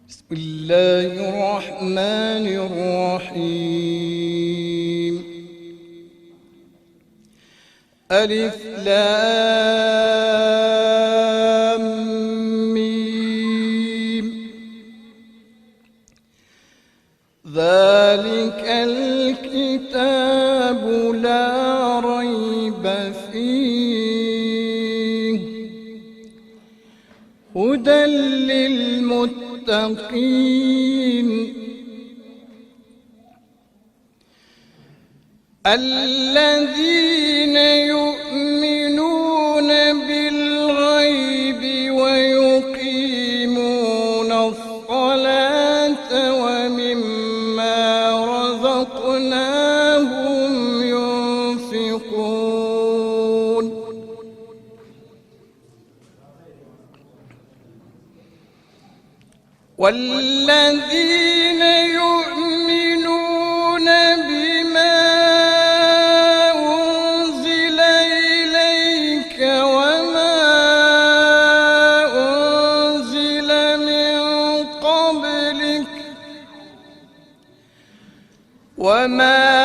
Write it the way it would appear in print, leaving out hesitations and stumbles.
بسم الله الرحمن الرحيم. ألف لام ميم. ذلك الكتاب لا ريب فيه هدى للمتقين الذين يؤمنون بالغيب ويقيمون الصلاة ومما رزقناهم ينفقون والذين يؤمنون بما أنزل إليك وما أنزل من قبلك وما